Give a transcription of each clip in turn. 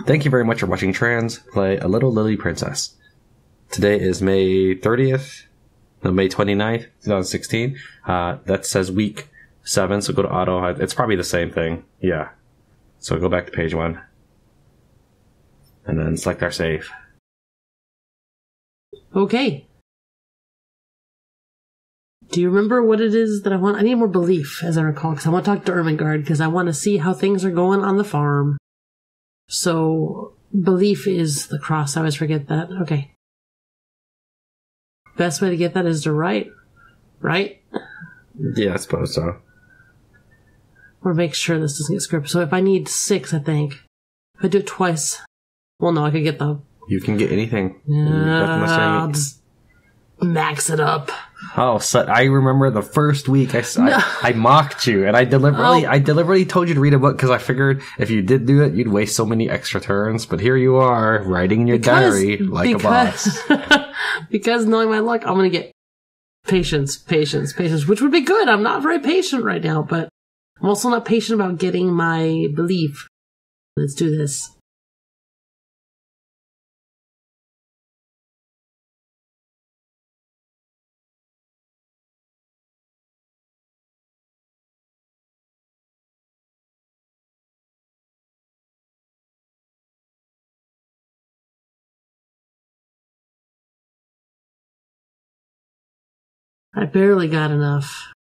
Thank you very much for watching Trans play A Little Lily Princess. Today is May 30th, no, May 29th, 2016. That says week 7, so go to auto. It's probably the same thing. Yeah. So go back to page 1. And then select our save. Okay. Do you remember what it is that I want? I need more belief, as I recall, because I want to talk to Ermengarde, because I want to see how things are going on the farm. So, belief is the cross. I always forget that. Okay. Best way to get that is to write. Right? Yeah, I suppose so. Or make sure this doesn't get scripted. So if I need 6, I think. If I do it twice. Well, no, I could get the... You can get anything. I'll just max it up. Oh, so I remember the first week I mocked you, and I deliberately told you to read a book because I figured if you did do it, you'd waste so many extra turns. But here you are, writing in your diary like a boss. Because knowing my luck, I'm going to get patience, which would be good. I'm not very patient right now, but I'm also not patient about getting my belief. Let's do this. I barely got enough.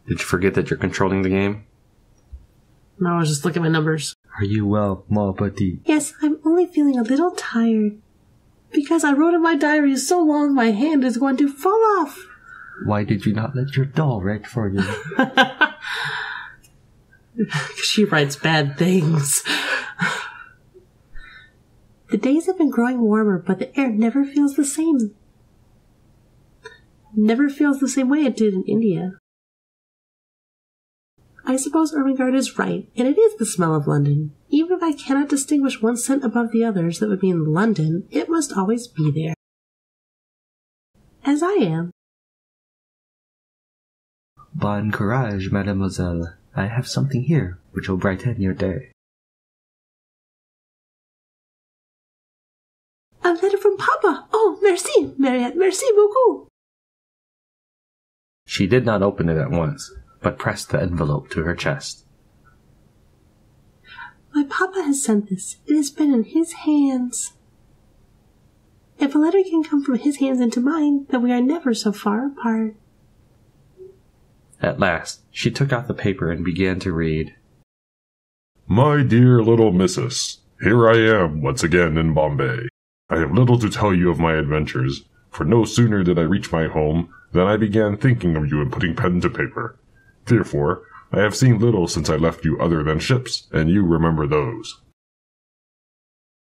Did you forget that you're controlling the game? No, I was just looking at my numbers. Are you well, mon petit? Yes, I'm only feeling a little tired. Because I wrote in my diary so long my hand is going to fall off. Why did you not let your doll write for you? She writes bad things. The days have been growing warmer, but the air never feels the same. Never feels the same way it did in India. I suppose Ermengarde is right, and it is the smell of London. Even if I cannot distinguish one scent above the others that would mean London, it must always be there. As I am. Bon courage, mademoiselle. I have something here which will brighten your day. A letter from Papa! Oh, merci, Mariette, merci beaucoup! She did not open it at once, but pressed the envelope to her chest. My papa has sent this. It has been in his hands. If a letter can come from his hands into mine, then we are never so far apart. At last, she took out the paper and began to read. My dear little missus, here I am once again in Bombay. I have little to tell you of my adventures, for no sooner did I reach my home than I began thinking of you and putting pen to paper. Therefore, I have seen little since I left you other than ships, and you remember those.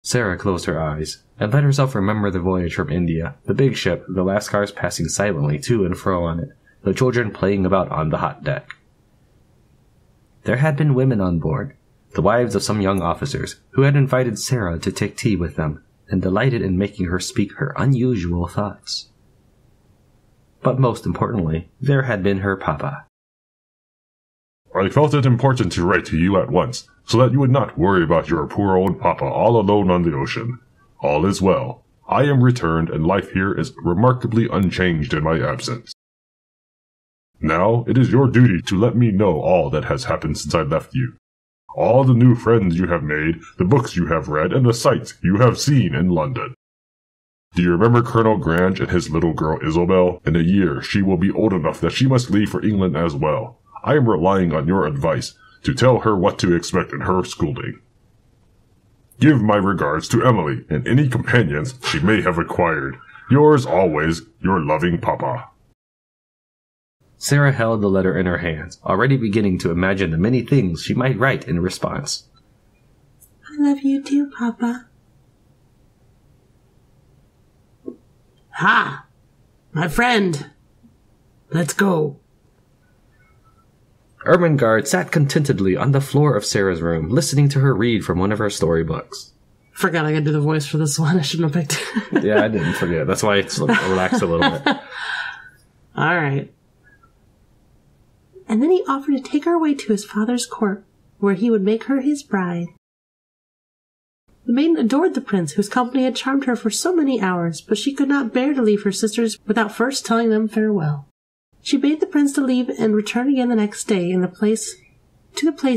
Sarah closed her eyes, and let herself remember the voyage from India, the big ship, the Lascars passing silently to and fro on it, the children playing about on the hot deck. There had been women on board, the wives of some young officers, who had invited Sarah to take tea with them, and delighted in making her speak her unusual thoughts. But most importantly, there had been her papa. I felt it important to write to you at once, so that you would not worry about your poor old papa all alone on the ocean. All is well. I am returned, and life here is remarkably unchanged in my absence. Now, it is your duty to let me know all that has happened since I left you. All the new friends you have made, the books you have read, and the sights you have seen in London. Do you remember Colonel Grange and his little girl Isobel? In a year, she will be old enough that she must leave for England as well. I am relying on your advice to tell her what to expect in her schooling. Give my regards to Emily and any companions she may have acquired. Yours always, your loving papa. Sarah held the letter in her hands, already beginning to imagine the many things she might write in response. I love you too, Papa. Ha! My friend! Let's go. Ermengarde sat contentedly on the floor of Sarah's room, listening to her read from one of her storybooks. Forgot I could do the voice for this one. I shouldn't have picked it. Yeah, I didn't forget. That's why it's relaxed a little bit. All right. And then he offered to take her away to his father's court. where he would make her his bride. The maiden adored the prince, whose company had charmed her for so many hours, but she could not bear to leave her sisters without first telling them farewell. She bade the prince to leave and return again the next day to the place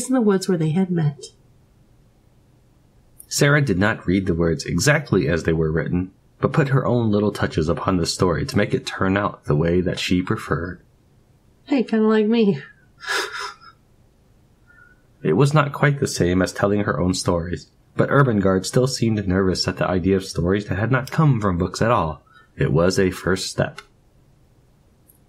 in the woods where they had met. Sara did not read the words exactly as they were written, but put her own little touches upon the story to make it turn out the way that she preferred. Hey, kind of like me. It was not quite the same as telling her own stories, but Ermengarde still seemed nervous at the idea of stories that had not come from books at all. It was a first step.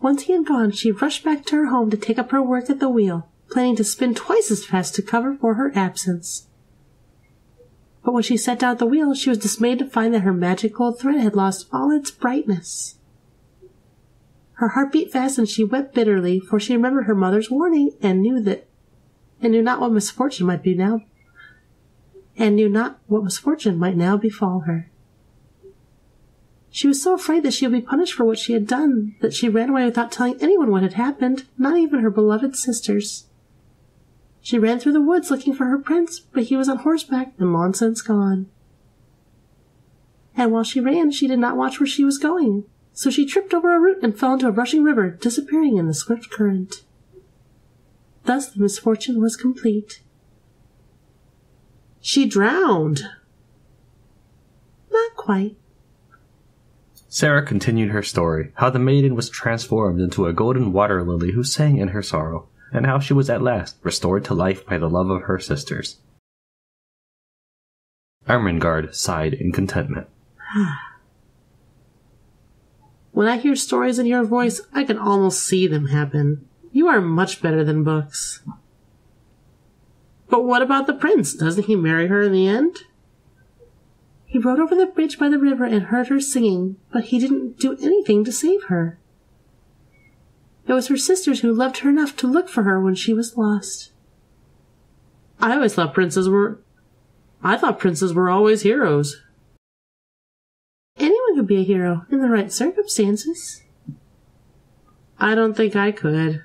Once he had gone, she rushed back to her home to take up her work at the wheel, planning to spin twice as fast to cover for her absence. But when she set down at the wheel, she was dismayed to find that her magic gold thread had lost all its brightness. Her heart beat fast and she wept bitterly, for she remembered her mother's warning and knew not what misfortune might now befall her. She was so afraid that she would be punished for what she had done that she ran away without telling anyone what had happened, not even her beloved sisters. She ran through the woods looking for her prince, but he was on horseback and long since gone. And while she ran, she did not watch where she was going, so she tripped over a root and fell into a rushing river, disappearing in the swift current. Thus the misfortune was complete. She drowned. Not quite. Sara continued her story, how the maiden was transformed into a golden water lily who sang in her sorrow, and how she was at last restored to life by the love of her sisters. Ermengarde sighed in contentment. When I hear stories in your voice, I can almost see them happen. You are much better than books. But what about the prince? Doesn't he marry her in the end? He rode over the bridge by the river and heard her singing, but he didn't do anything to save her. It was her sisters who loved her enough to look for her when she was lost. I thought princes were always heroes. Anyone could be a hero in the right circumstances. I don't think I could.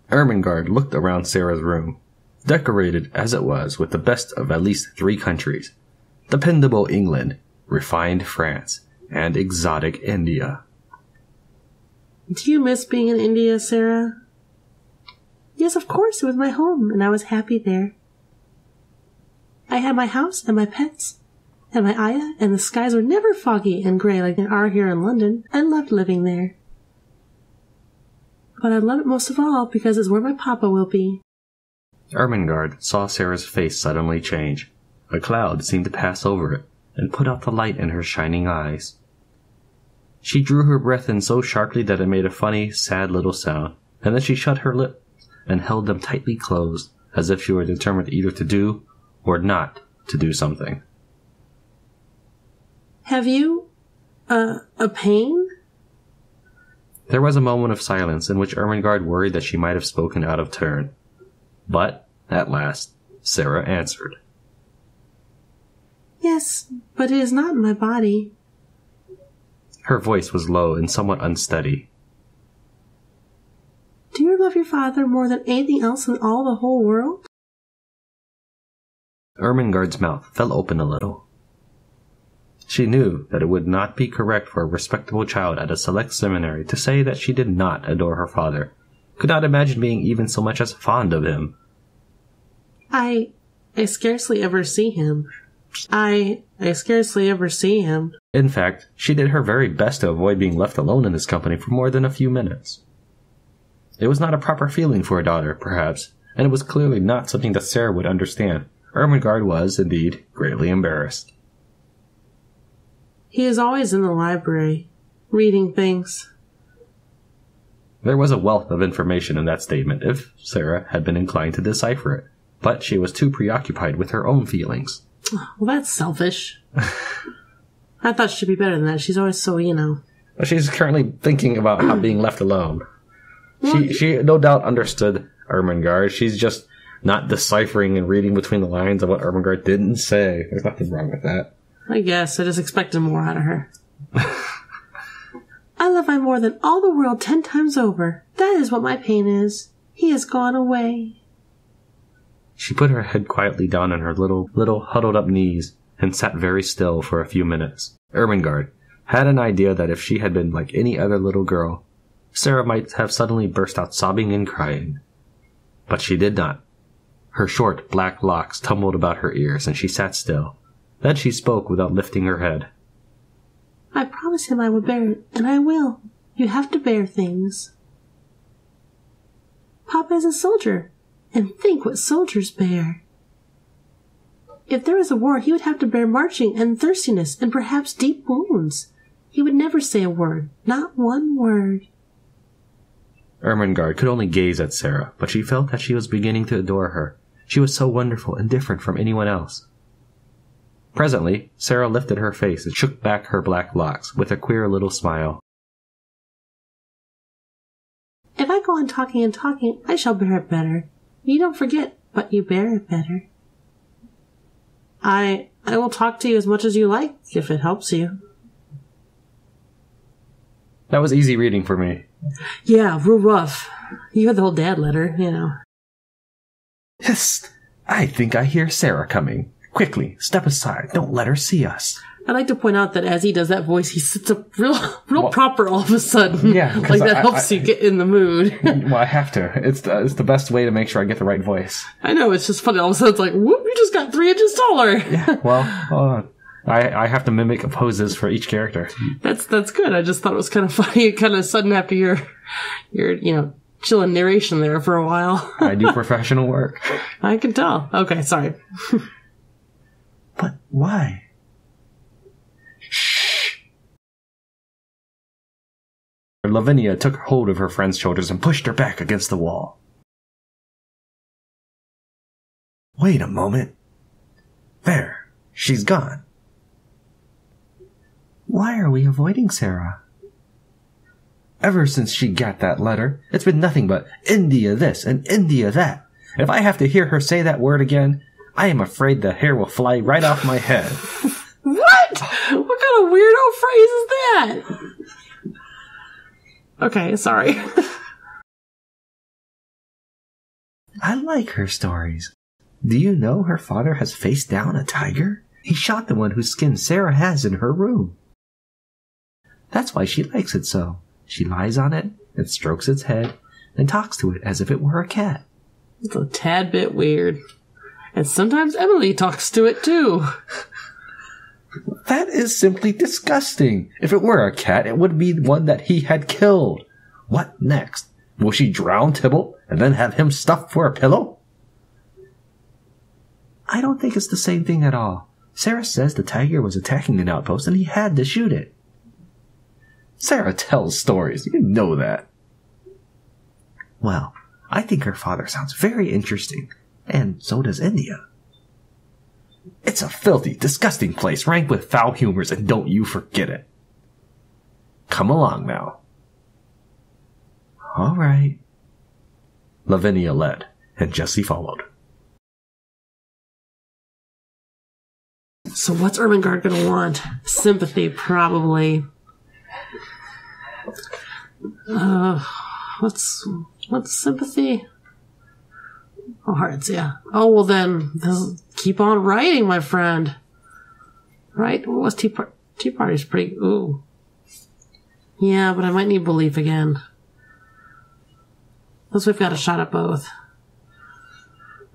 Ermengarde looked around Sara's room, decorated as it was with the best of at least 3 countries: dependable England, refined France, and exotic India. Do you miss being in India, Sara? Yes, of course. It was my home, and I was happy there. I had my house and my pets, and my ayah, and the skies were never foggy and grey like they are here in London. I loved living there. But I love it most of all because it's where my papa will be. Ermengarde saw Sara's face suddenly change. A cloud seemed to pass over it and put out the light in her shining eyes. She drew her breath in so sharply that it made a funny, sad little sound, and then she shut her lips and held them tightly closed, as if she were determined either to do or not to do something. Have you, a pain? There was a moment of silence in which Ermengarde worried that she might have spoken out of turn. But, at last, Sara answered. Yes, but it is not in my body. Her voice was low and somewhat unsteady. Do you love your father more than anything else in all the whole world? Ermengarde's mouth fell open a little. She knew that it would not be correct for a respectable child at a select seminary to say that she did not adore her father, could not imagine being even so much as fond of him. I scarcely ever see him. I scarcely ever see him. In fact, she did her very best to avoid being left alone in his company for more than a few minutes. It was not a proper feeling for a daughter, perhaps, and it was clearly not something that Sara would understand. Ermengarde was, indeed, greatly embarrassed. He is always in the library, reading things. There was a wealth of information in that statement if Sara had been inclined to decipher it, but she was too preoccupied with her own feelings. Well, that's selfish. I thought she'd be better than that. She's always so, Well, she's currently thinking about how being left alone. She no doubt understood Ermengarde. She's just not deciphering and reading between the lines of what Ermengarde didn't say. There's nothing wrong with that. I guess. I just expected more out of her. I love him more than all the world 10 times over. That is what my pain is. He has gone away. She put her head quietly down on her little huddled up knees and sat very still for a few minutes. Ermengarde had an idea that if she had been like any other little girl, Sara might have suddenly burst out sobbing and crying. But she did not. Her short, black locks tumbled about her ears, and she sat still. Then she spoke without lifting her head. I promised him I would bear it, and I will. You have to bear things. Papa is a soldier, and think what soldiers bear. If there was a war, he would have to bear marching and thirstiness and perhaps deep wounds. He would never say a word, not one word. Ermengarde could only gaze at Sara, but she felt that she was beginning to adore her. She was so wonderful and different from anyone else. Presently, Sara lifted her face and shook back her black locks with a queer little smile. If I go on talking and talking, I shall bear it better. You don't forget, but you bear it better. I will talk to you as much as you like, if it helps you. That was easy reading for me. Yeah, real rough. You had the whole dad letter, you know. Hist! I think I hear Sara coming. Quickly, step aside. Don't let her see us. I'd like to point out that as he does that voice, he sits up real proper all of a sudden. Yeah, like that helps you get in the mood. Well, I have to. It's the best way to make sure I get the right voice. I know, it's just funny. All of a sudden, it's like, whoop, you just got 3 inches taller. Yeah, well, hold on. I have to mimic poses for each character. That's good. I just thought it was kind of funny, kind of sudden after your chilling narration there for a while. I do professional work. I can tell. Okay, sorry. But why? Lavinia took hold of her friend's shoulders and pushed her back against the wall. Wait a moment. There, she's gone. Why are we avoiding Sara? Ever since she got that letter, it's been nothing but India this and India that. And if I have to hear her say that word again, I am afraid the hair will fly right off my head. What? What kind of weirdo phrase is that? Okay, sorry. I like her stories. Do you know her father has faced down a tiger? He shot the one whose skin Sara has in her room. That's why she likes it so. She lies on it and strokes its head and talks to it as if it were a cat. It's a tad bit weird. And sometimes Emily talks to it too. That is simply disgusting. If it were a cat, it would be one that he had killed. What next? Will she drown Tybalt and then have him stuffed for a pillow? I don't think it's the same thing at all. Sara says the tiger was attacking an outpost and he had to shoot it. Sara tells stories. You know that. Well, I think her father sounds very interesting. And so does India. It's a filthy, disgusting place, rank with foul humors, and don't you forget it. Come along now. All right. Lavinia led, and Jessie followed. So what's Ermengarde gonna want? Sympathy, probably. What's sympathy? Oh, hearts, yeah. Oh, well then, keep on writing, my friend. Right? What was Tea Party's pretty... Ooh. Yeah, but I might need belief again. Unless we've got a shot at both.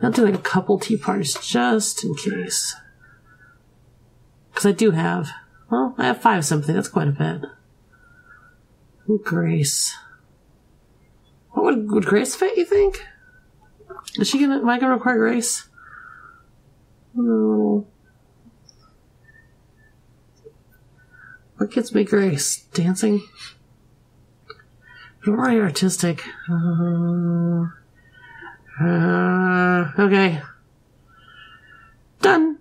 I'll do like a couple Tea Parties just in case. Because I do have... Well, I have 5 sympathy. That's quite a bit. Ooh, Grace. What would Grace fit, you think? Am I gonna require Grace? No. What gets me Grace? Dancing? I'm already artistic. Okay. Done.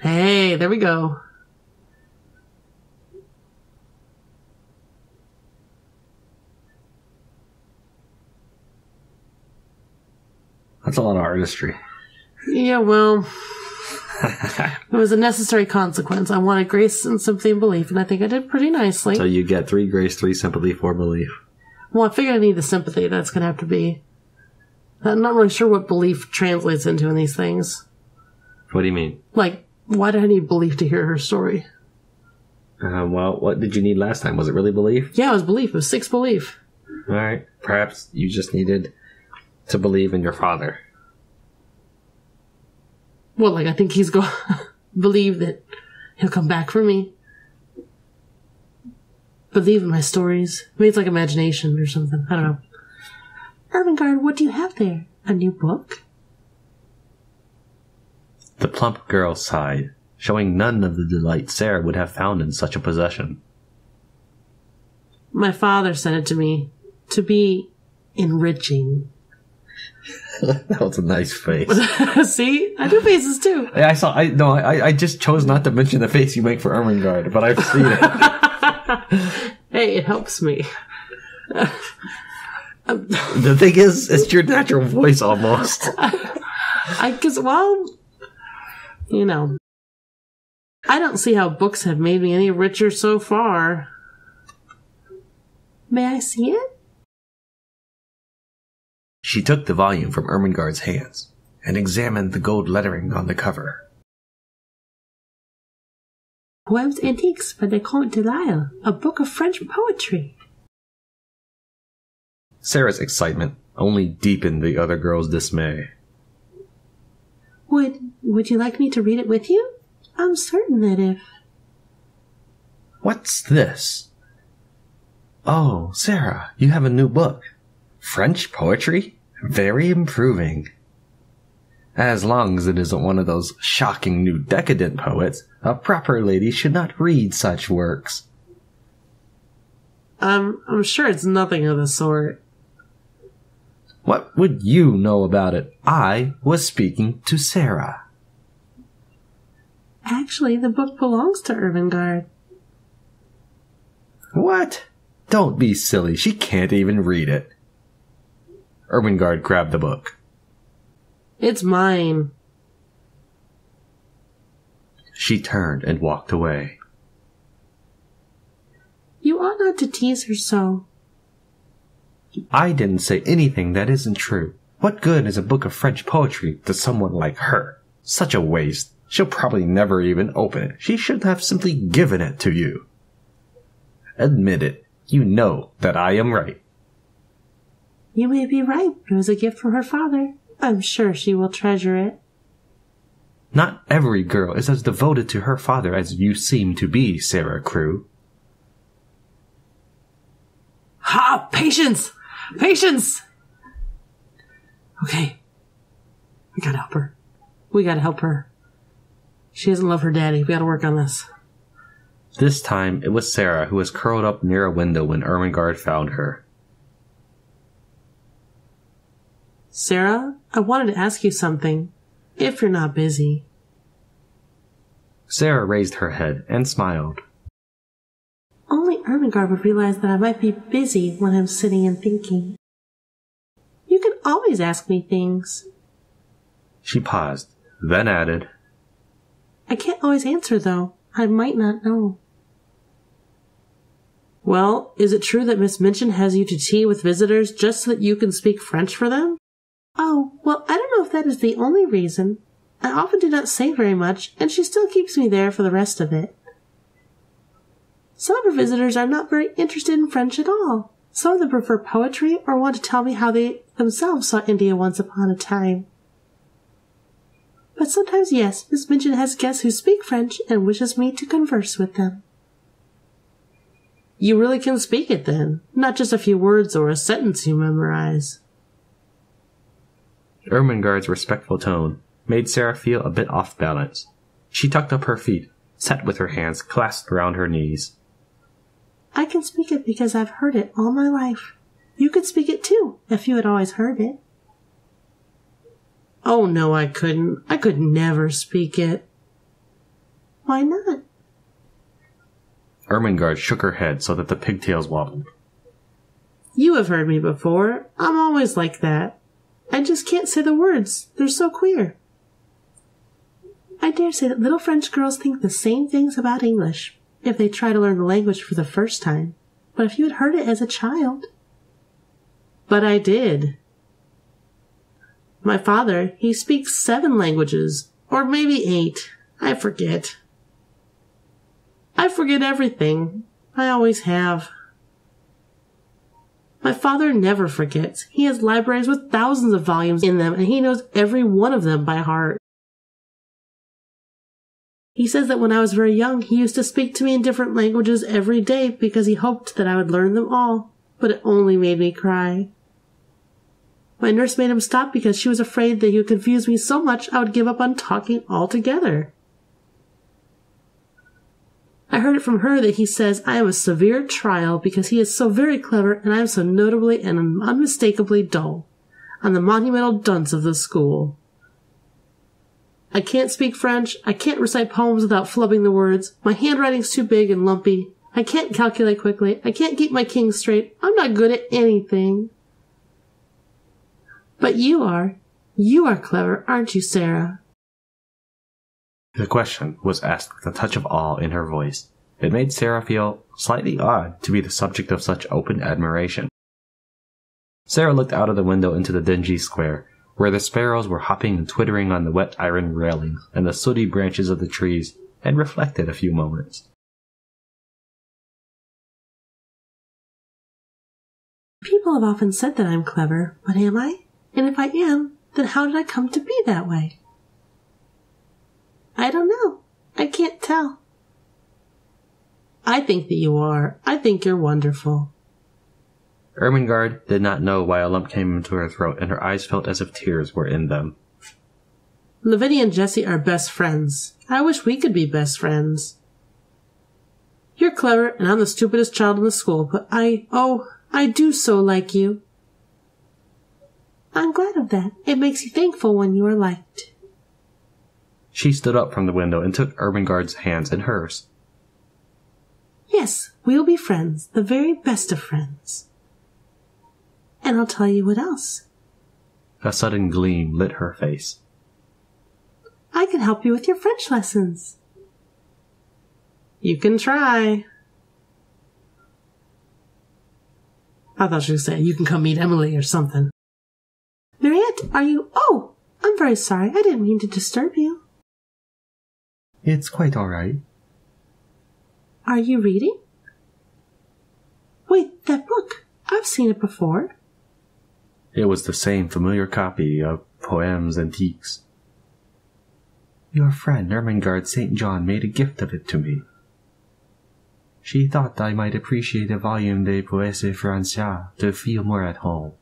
Hey, there we go. That's a lot of artistry. Yeah, well, it was a necessary consequence. I wanted grace and sympathy and belief, and I think I did pretty nicely. So you get 3 grace, 3 sympathy, 4 belief. Well, I figure I need the sympathy. That's going to have to be... I'm not really sure what belief translates into in these things. What do you mean? Like, why do I need belief to hear her story? Well, what did you need last time? Was it really belief? Yeah, it was belief. It was 6 belief. Alright. Perhaps you just needed to believe in your father. Well, like, I think he's going to believe that he'll come back for me. Believe in my stories. Maybe it's like imagination or something. I don't know. Ermengarde, what do you have there? A new book? The plump girl sighed, showing none of the delight Sarah would have found in such a possession. My father sent it to me to be enriching. That was a nice face. See? I do faces too. I just chose not to mention the face you make for Ermengarde, but I've seen it. Hey, it helps me. The thing is, it's your natural voice almost. Well, you know, I don't see how books have made me any richer so far. May I see it? She took the volume from Ermengarde's hands and examined the gold lettering on the cover. Poems Antiques by the Comte de Lisle, a book of French poetry. Sarah's excitement only deepened the other girl's dismay. Would you like me to read it with you? I'm certain that if... What's this? Oh, Sarah, you have a new book. French poetry? Very improving. As long as it isn't one of those shocking new decadent poets, a proper lady should not read such works. I'm sure it's nothing of the sort. What would you know about it? I was speaking to Sarah. Actually, the book belongs to Ermengarde. What? Don't be silly. She can't even read it. Ermengarde grabbed the book. It's mine. She turned and walked away. You ought not to tease her so. I didn't say anything that isn't true. What good is a book of French poetry to someone like her? Such a waste. She'll probably never even open it. She should have simply given it to you. Admit it. You know that I am right. You may be right, but it was a gift from her father. I'm sure she will treasure it. Not every girl is as devoted to her father as you seem to be, Sarah Crew. Ha! Patience! Patience! Okay. We gotta help her. We gotta help her. She doesn't love her daddy. We gotta work on this. This time, it was Sarah who was curled up near a window when Ermengarde found her. Sarah, I wanted to ask you something, if you're not busy. Sarah raised her head and smiled. Only Ermengarde would realize that I might be busy when I'm sitting and thinking. You can always ask me things. She paused, then added, I can't always answer, though. I might not know. Well, is it true that Miss Minchin has you to tea with visitors just so that you can speak French for them? Oh, well, I don't know if that is the only reason. I often do not say very much, and she still keeps me there for the rest of it. Some of her visitors are not very interested in French at all. Some of them prefer poetry or want to tell me how they themselves saw India once upon a time. But sometimes, yes, Miss Minchin has guests who speak French and wishes me to converse with them. You really can speak it then, not just a few words or a sentence you memorize. Ermengarde's respectful tone made Sarah feel a bit off balance. She tucked up her feet, sat with her hands clasped around her knees. I can speak it because I've heard it all my life. You could speak it too, if you had always heard it. Oh no, I couldn't. I could never speak it. Why not? Ermengarde shook her head so that the pigtails wobbled. You have heard me before. I'm always like that. I just can't say the words. They're so queer. I dare say that little French girls think the same things about English, if they try to learn the language for the first time. But if you had heard it as a child... But I did. My father, he speaks 7 languages, or maybe 8. I forget. I forget everything. I always have. My father never forgets. He has libraries with thousands of volumes in them, and he knows every one of them by heart. He says that when I was very young, he used to speak to me in different languages every day because he hoped that I would learn them all, but it only made me cry. My nurse made him stop because she was afraid that he would confuse me so much I would give up on talking altogether. I heard it from her that he says I am a severe trial because he is so very clever and I am so notably and unmistakably dull. I'm the monumental dunce of the school. I can't speak French, I can't recite poems without flubbing the words, my handwriting's too big and lumpy, I can't calculate quickly, I can't keep my kings straight, I'm not good at anything. But you are clever, aren't you, Sarah? The question was asked with a touch of awe in her voice. It made Sarah feel slightly odd to be the subject of such open admiration. Sarah looked out of the window into the dingy square, where the sparrows were hopping and twittering on the wet iron railings and the sooty branches of the trees, and reflected a few moments. People have often said that I'm clever, but am I? And if I am, then how did I come to be that way? I don't know. I can't tell. I think that you are. I think you're wonderful. Ermengarde did not know why a lump came into her throat, and her eyes felt as if tears were in them. Lavinia and Jessie are best friends. I wish we could be best friends. You're clever, and I'm the stupidest child in the school, but I do so like you. I'm glad of that. It makes you thankful when you are liked. She stood up from the window and took Ermengarde's hands in hers. Yes, we'll be friends, the very best of friends. And I'll tell you what else. A sudden gleam lit her face. I can help you with your French lessons. You can try. I thought she was saying, you can come meet Emily or something. Mariette, are you... Oh, I'm very sorry. I didn't mean to disturb you. It's quite all right. Are you reading? Wait, that book. I've seen it before. It was the same familiar copy of Poems Antiques. Your friend Ermengarde St. John made a gift of it to me. She thought I might appreciate a volume de Poésie Française to feel more at home.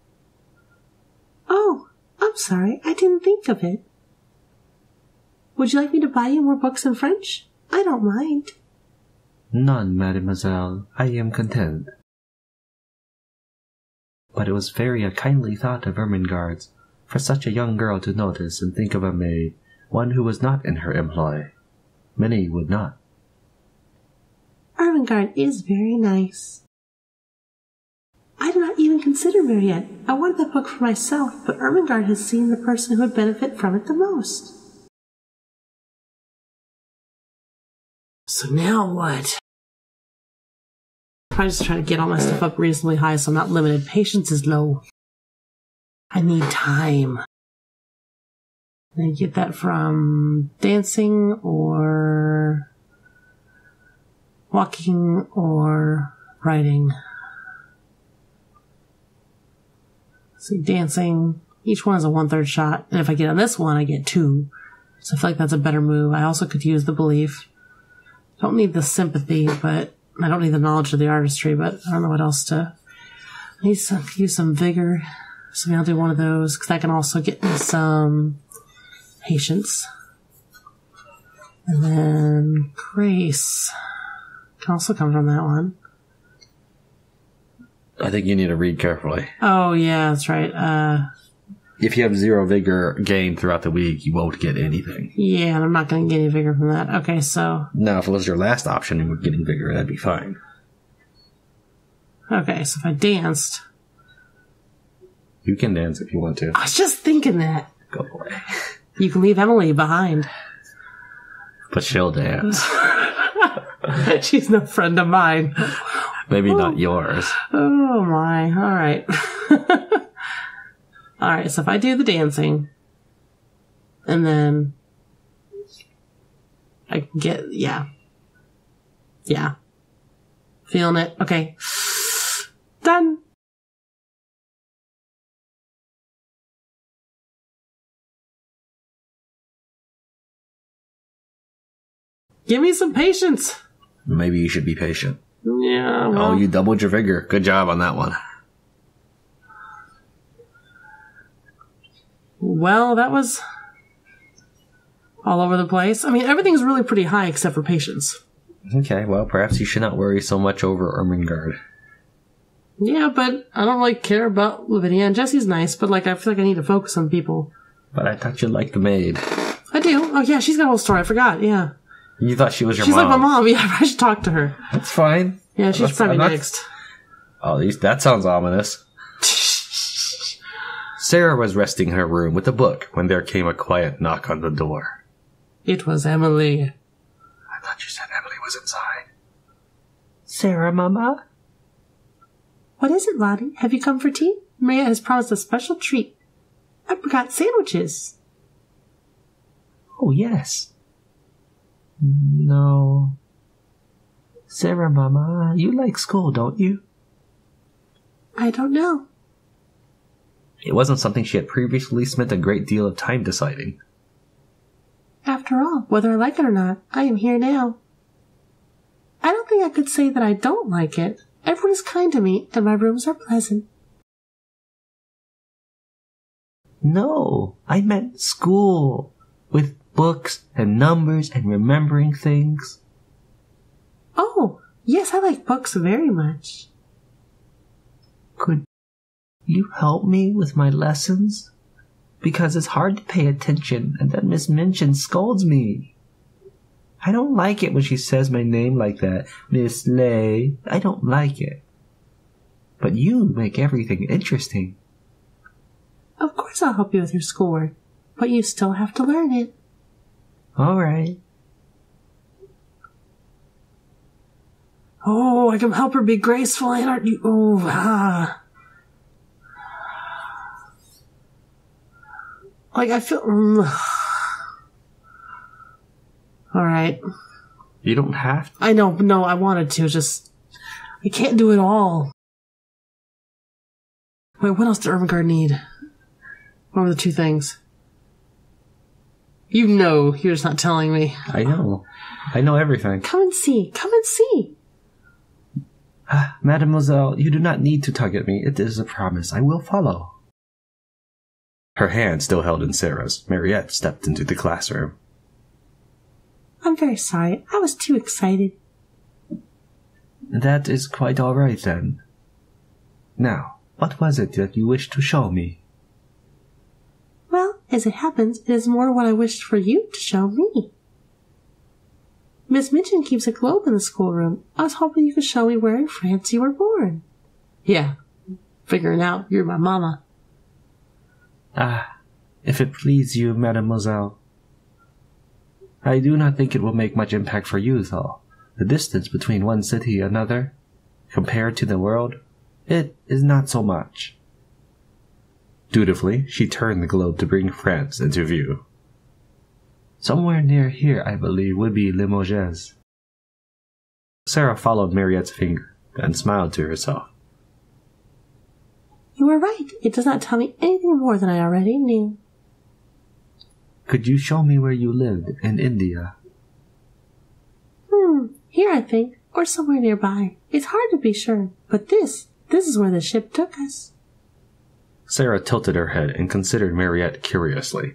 Oh, I'm sorry. I didn't think of it. Would you like me to buy you more books in French? I don't mind. None, mademoiselle. I am content. But it was very a kindly thought of Ermengarde's, for such a young girl to notice and think of a maid, one who was not in her employ. Many would not. Ermengarde is very nice. I do not even consider Mariette. I wanted that book for myself, but Ermengarde has seen the person who would benefit from it the most. So now what? I'm just trying to get all my stuff up reasonably high so I'm not limited. Patience is low. I need time. I get that from dancing or walking or writing. See, dancing, each one is a 1/3 shot. And if I get on this one, I get 2. So I feel like that's a better move. I also could use the belief. Don't need the sympathy, but I don't need the knowledge of the artistry, but I don't know what else to... I need to use some vigor. So maybe I'll do one of those, because that can also get me some patience. And then grace can also come from that one. I think you need to read carefully. Oh, yeah, that's right. If you have 0 vigor gained throughout the week, you won't get anything. Yeah, and I'm not going to get any vigor from that. Okay, so... Now, if it was your last option and we're getting vigor, that'd be fine. Okay, so if I danced... You can dance if you want to. I was just thinking that. Go away. You can leave Emily behind. But she'll dance. She's no friend of mine. Maybe not yours. Oh my. Alright. Alright, so if I do the dancing, and then I can get, yeah. Feeling it. Okay. Done. Give me some patience. Maybe you should be patient. Yeah, well. Oh, you doubled your vigor. Good job on that one. Well, that was all over the place. I mean, everything's really pretty high except for patience. Okay, well, perhaps you should not worry so much over Ermengarde. Yeah, but I don't really care about Lavinia, and Jessie's nice, but like I feel like I need to focus on people. But I thought you liked the maid. I do. Oh yeah, she's got a whole story. I forgot. Yeah. You thought she was your She's mom. like my mom. Yeah, I should talk to her. That's fine. Yeah, she's probably next. Oh, that sounds ominous. Sara was resting in her room with a book when there came a quiet knock on the door. It was Emily. I thought you said Emily was inside. Sara, Mama? What is it, Lottie? Have you come for tea? Maria has promised a special treat. I forgot sandwiches. Oh, yes. No. Sara, Mama, you like school, don't you? I don't know. It wasn't something she had previously spent a great deal of time deciding. After all, whether I like it or not, I am here now. I don't think I could say that I don't like it. Everyone is kind to me, and my rooms are pleasant. No, I meant school. With books and numbers and remembering things. Oh, yes, I like books very much. Could you help me with my lessons? Because it's hard to pay attention, and then Miss Minchin scolds me. I don't like it when she says my name like that. Miss Lay. I don't like it. But you make everything interesting. Of course I'll help you with your schoolwork, but you still have to learn it. All right. Oh, I can help her be graceful, and aren't you? Oh, Like, I feel... All right. You don't have to. I know, no, I wanted to, just... I can't do it all. Wait, what else did Ermengarde need? What were the two things? You know, you're just not telling me. I know. I know everything. Come and see. Come and see. Mademoiselle, you do not need to tug at me. It is a promise. I will follow. Her hand still held in Sara's, Mariette stepped into the classroom. I'm very sorry. I was too excited. That is quite all right, then. Now, what was it that you wished to show me? Well, as it happens, it is more what I wished for you to show me. Miss Minchin keeps a globe in the schoolroom. I was hoping you could show me where in France you were born. Yeah, figuring out you're my mama. If it please you, mademoiselle. I do not think it will make much impact for you, though. The distance between one city and another, compared to the world, it is not so much. Dutifully, she turned the globe to bring France into view. Somewhere near here, I believe, would be Limoges. Sara followed Mariette's finger and smiled to herself. You are right. It does not tell me anything more than I already knew. Could you show me where you lived in India? Here I think, or somewhere nearby. It's hard to be sure, but this is where the ship took us. Sara tilted her head and considered Mariette curiously.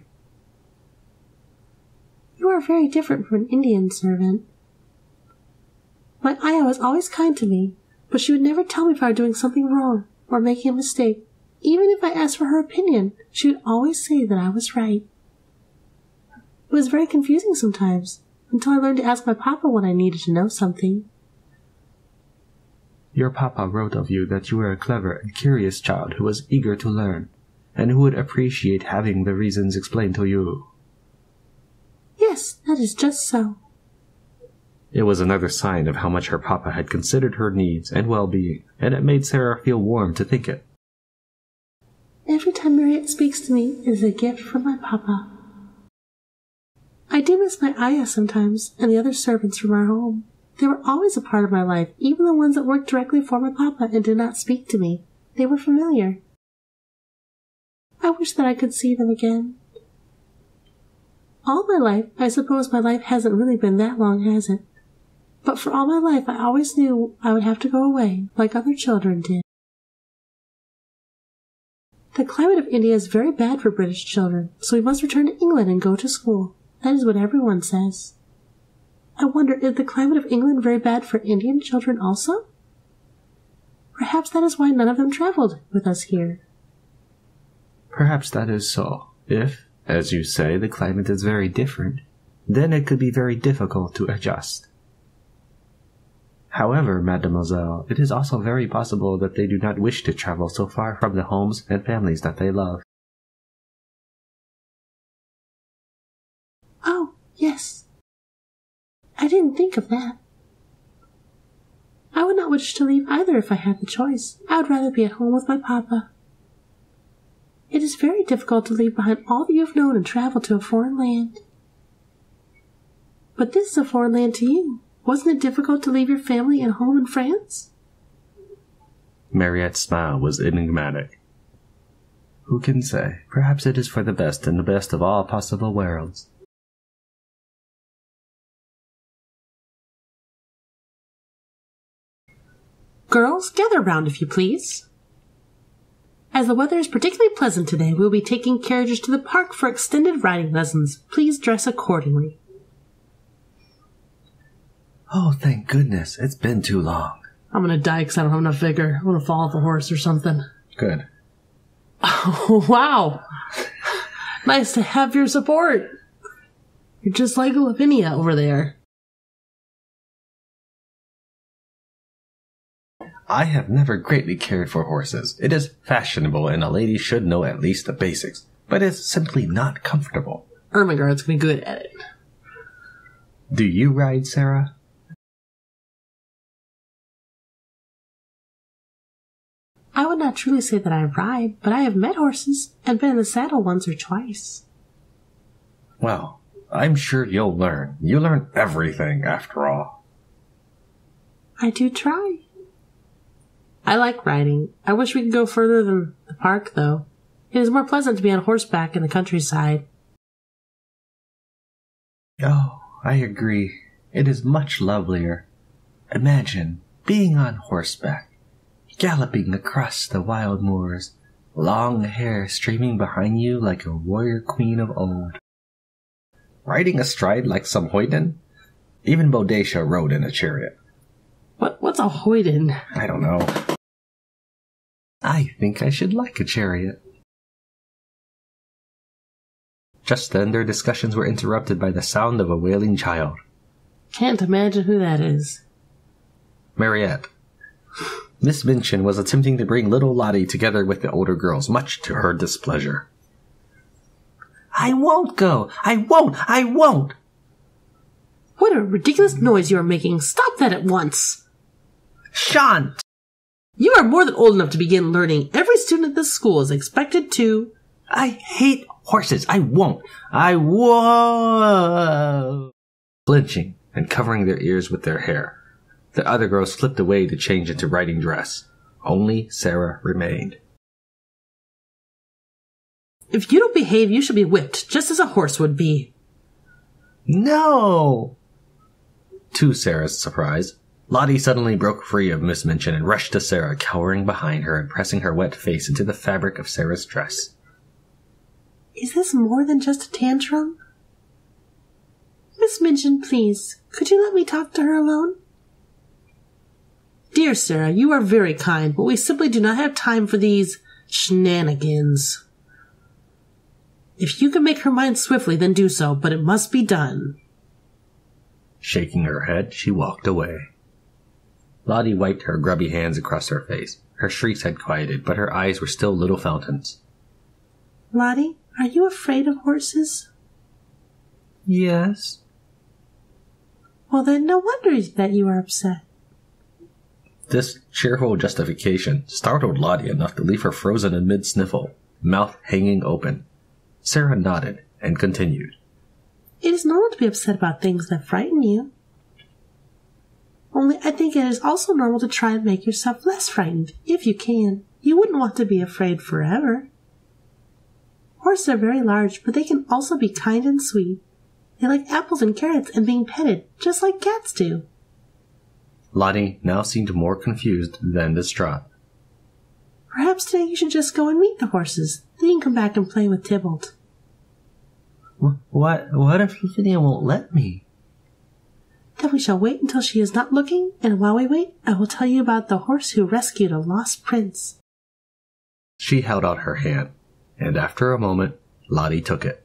You are very different from an Indian servant. My Aya was always kind to me, but she would never tell me if I were doing something wrong or making a mistake. Even if I asked for her opinion, she would always say that I was right. It was very confusing sometimes, until I learned to ask my papa when I needed to know something. Your papa wrote of you that you were a clever and curious child who was eager to learn, and who would appreciate having the reasons explained to you. Yes, that is just so. It was another sign of how much her papa had considered her needs and well-being, and it made Sara feel warm to think it. Every time Mariette speaks to me, it is a gift from my papa. I do miss my ayah sometimes, and the other servants from our home. They were always a part of my life, even the ones that worked directly for my papa and did not speak to me. They were familiar. I wish that I could see them again. All my life, I suppose my life hasn't really been that long, has it? But for all my life, I always knew I would have to go away, like other children did. The climate of India is very bad for British children, so we must return to England and go to school. That is what everyone says. I wonder, is the climate of England very bad for Indian children also? Perhaps that is why none of them traveled with us here. Perhaps that is so. If, as you say, the climate is very different, then it could be very difficult to adjust. However, mademoiselle, it is also very possible that they do not wish to travel so far from the homes and families that they love. Oh, yes. I didn't think of that. I would not wish to leave either if I had the choice. I would rather be at home with my papa. It is very difficult to leave behind all that you have known and travel to a foreign land. But this is a foreign land to you. Wasn't it difficult to leave your family and home in France? Mariette's smile was enigmatic. Who can say? Perhaps it is for the best in the best of all possible worlds. Girls, gather round if you please. As the weather is particularly pleasant today, we will be taking carriages to the park for extended riding lessons. Please dress accordingly. Oh, thank goodness. It's been too long. I'm going to die because I don't have enough vigor. I'm going to fall off a horse or something. Good. Oh, wow. Nice to have your support. You're just like Lavinia over there. I have never greatly cared for horses. It is fashionable, and a lady should know at least the basics, but it's simply not comfortable. Ermengarde's going to be good at it. Do you ride, Sara? I would not truly say that I ride, but I have met horses and been in the saddle once or twice. Well, I'm sure you'll learn. You learn everything, after all. I do try. I like riding. I wish we could go further than the park, though. It is more pleasant to be on horseback in the countryside. Oh, I agree. It is much lovelier. Imagine being on horseback, galloping across the wild moors, long hair streaming behind you like a warrior queen of old. Riding astride like some hoyden? Even Boadicea rode in a chariot. What's a hoyden? I don't know. I think I should like a chariot. Just then their discussions were interrupted by the sound of a wailing child. Can't imagine who that is. Mariette. Miss Minchin was attempting to bring little Lottie together with the older girls, much to her displeasure. I won't go! I won't! What a ridiculous noise you are making! Stop that at once! Shan't! You are more than old enough to begin learning. Every student at this school is expected to... I hate horses! I won't! Flinching and covering their ears with their hair, the other girls slipped away to change into riding dress. Only Sara remained. If you don't behave, you shall be whipped, just as a horse would be. No! To Sara's surprise, Lottie suddenly broke free of Miss Minchin and rushed to Sara, cowering behind her and pressing her wet face into the fabric of Sara's dress. Is this more than just a tantrum? Miss Minchin, please, could you let me talk to her alone? Dear Sara, you are very kind, but we simply do not have time for these shenanigans. If you can make her mind swiftly, then do so, but it must be done. Shaking her head, she walked away. Lottie wiped her grubby hands across her face. Her shrieks had quieted, but her eyes were still little fountains. Lottie, are you afraid of horses? Yes. Well, then no wonder that you are upset. This cheerful justification startled Lottie enough to leave her frozen in mid-sniffle, mouth hanging open. Sara nodded and continued. It is normal to be upset about things that frighten you. Only I think it is also normal to try and make yourself less frightened, if you can. You wouldn't want to be afraid forever. Horses are very large, but they can also be kind and sweet. They like apples and carrots and being petted, just like cats do. Lottie now seemed more confused than distraught. Perhaps today you should just go and meet the horses. Then you can come back and play with Tybalt. What if Lavinia won't let me? Then we shall wait until she is not looking, and while we wait, I will tell you about the horse who rescued a lost prince. She held out her hand, and after a moment, Lottie took it.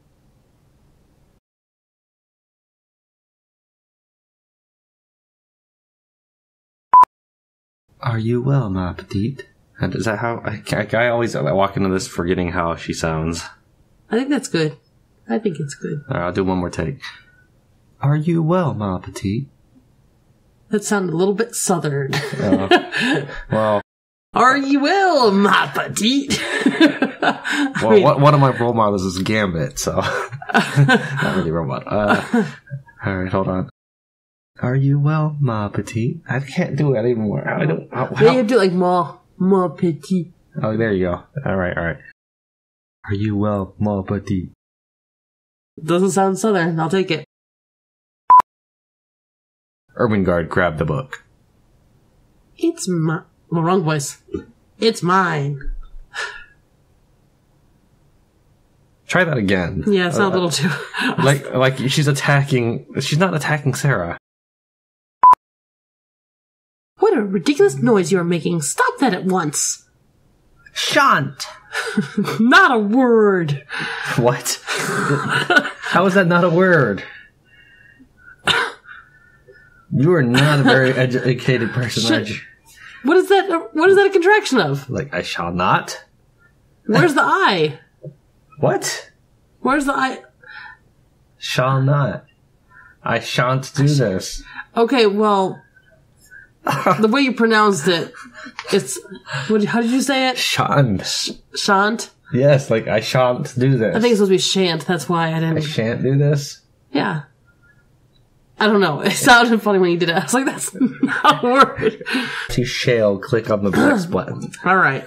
Are you well, ma petite? And is that how I always walk into this forgetting how she sounds? I think that's good. I think it's good. All right, I'll do one more take. Are you well, ma petite? That sounded a little bit southern. Well, are you well, ma petite? One of my role models is Gambit, so not really role model. All right, hold on. Are you well, ma petite? I can't do it anymore. I don't. Yeah, you do like ma petite. Oh, there you go. All right. Are you well, ma petite? Doesn't sound southern. I'll take it. Ermengarde grabbed the book. It's my... Well, wrong voice. It's mine. Try that again. Yeah, it's not a little too... like she's attacking... She's not attacking Sara. What a ridiculous noise you are making. Stop that at once. Shan't! Not a word. What? How is that not a word? You are not a very educated person, are you? What is that a contraction of? Like, I shall not? Where's the I? What? Where's the I? Shall not. I shan't do this. Okay, well, the way you pronounced it, it's... how did you say it? Shan't. Shan't? Yes, like, I shan't do this. I think it's supposed to be shan't, that's why I didn't... I shan't do this? Yeah. I don't know. It sounded funny when you did it. I was like, that's not a word. You shall click on the next button. All right.